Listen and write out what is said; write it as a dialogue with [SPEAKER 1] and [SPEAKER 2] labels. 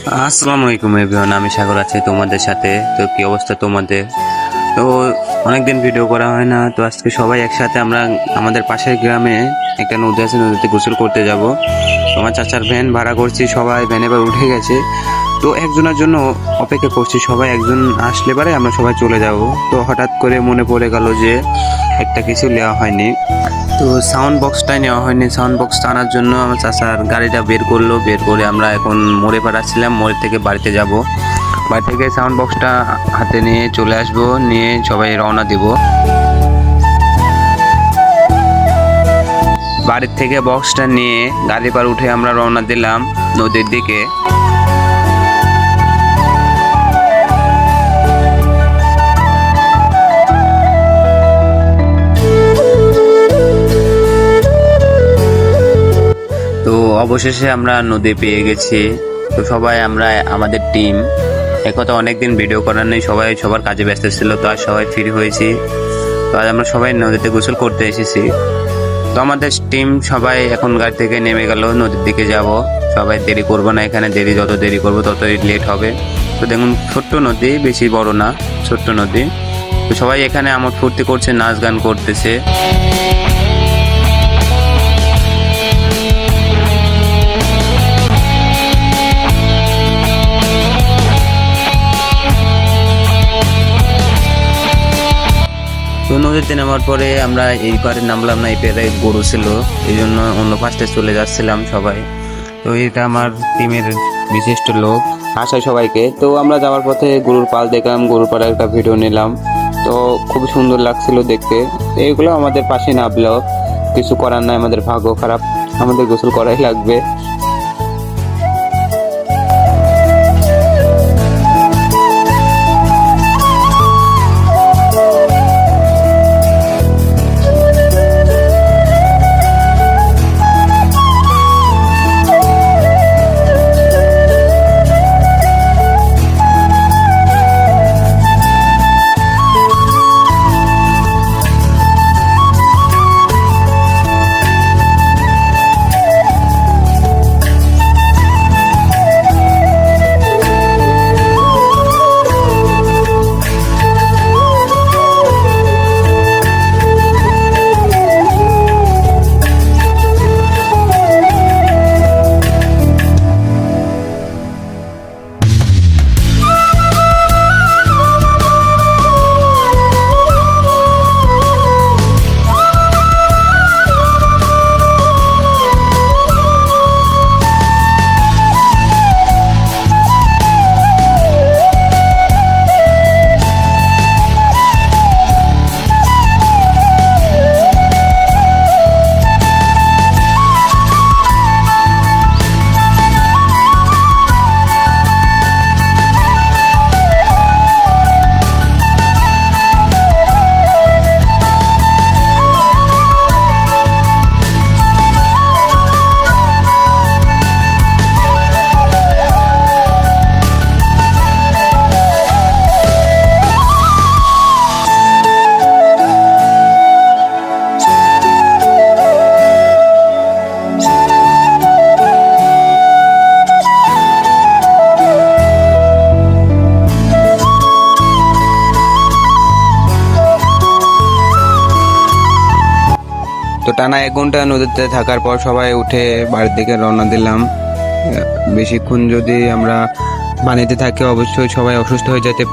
[SPEAKER 1] আসসালামু আলাইকুম এভরিওয়ান, আমি সাগর আছি তোমাদের সাথে। তো কি অবস্থা তোমাদের? তো অনেকদিন ভিডিও করা হয় না, তো আজকে সবাই একসাথে আমরা আমাদের পাশের গ্রামে একটা নদী আছে, নদীতে গোসল করতে যাব। তোমার চাচার ভ্যান ভাড়া করছি, সবাই ভ্যানে এবার উঠে গেছে। তো একজনের জন্য অপেক্ষা করছি, সবাই একজন আসলে পারে আমরা সবাই চলে যাব। তো হঠাৎ করে মনে পড়ে গেল যে একটা কিছু নেওয়া হয়নি, তো সাউন্ড বক্সটাই নেওয়া হয়নি। সাউন্ড বক্সটা আনার জন্য আমার চাচার গাড়িটা বের করলো, বের করে আমরা এখন মোড়ে পাঠাচ্ছিলাম, মোড়ে থেকে বাড়িতে যাব। বাড়ি থেকে সাউন্ড বক্সটা হাতে নিয়ে চলে আসবো, নিয়ে সবাই রওনা দেব। বাড়ির থেকে বক্সটা নিয়ে গাড়ি পার উঠে আমরা রওনা দিলাম নদীর দিকে। তো অবশেষে আমরা নদী পেয়ে গেছি। তো সবাই আমরা আমাদের টিম একথা অনেকদিন ভিডিও করার নেই, সবাই সবার কাজে ব্যস্ত ছিল, তো আজ সবাই ফ্রি হয়েছি। তো আজ আমরা সবাই নদীতে গোসল করতে এসেছি। তো আমাদের টিম সবাই এখন গাড়ি থেকে নেমে গেল, নদীর দিকে যাব। সবাই দেরি করবো না, এখানে যত দেরি করবো ততই লেট হবে। তো দেখুন ছোট্ট নদী, বেশি বড় না, ছোট্ট নদী। তো সবাই এখানে আমোদ ফুর্তি করছে, নাচ গান করতেছে। তো নদীতে নামার পরে আমরা এই পারে নামলাম না, এই পারে গরু ছিল, এই জন্য অন্য পাশে চলে যাচ্ছিলাম সবাই। তো এটা আমার টিমের বিশিষ্ট লোক, আসায় সবাইকে। তো আমরা যাওয়ার পথে গরুর পাল দেখলাম, গরুর পাড়ে একটা ভিডিও নিলাম। তো খুব সুন্দর লাগছিল দেখতে। এইগুলো আমাদের পাশে নামলেও কিছু করার নাই, আমাদের ভাগ্য খারাপ, আমাদের গোসল করাই লাগবে। তো টানা 1 ঘন্টা নদীতে থাকার পর সবাই উঠে বাড়ির দিকে রওনা দিলাম। বেশিক্ষণ যদি আমরা পানিতে থাকি অবশ্যই সবাই অসুস্থ হয়ে যেতে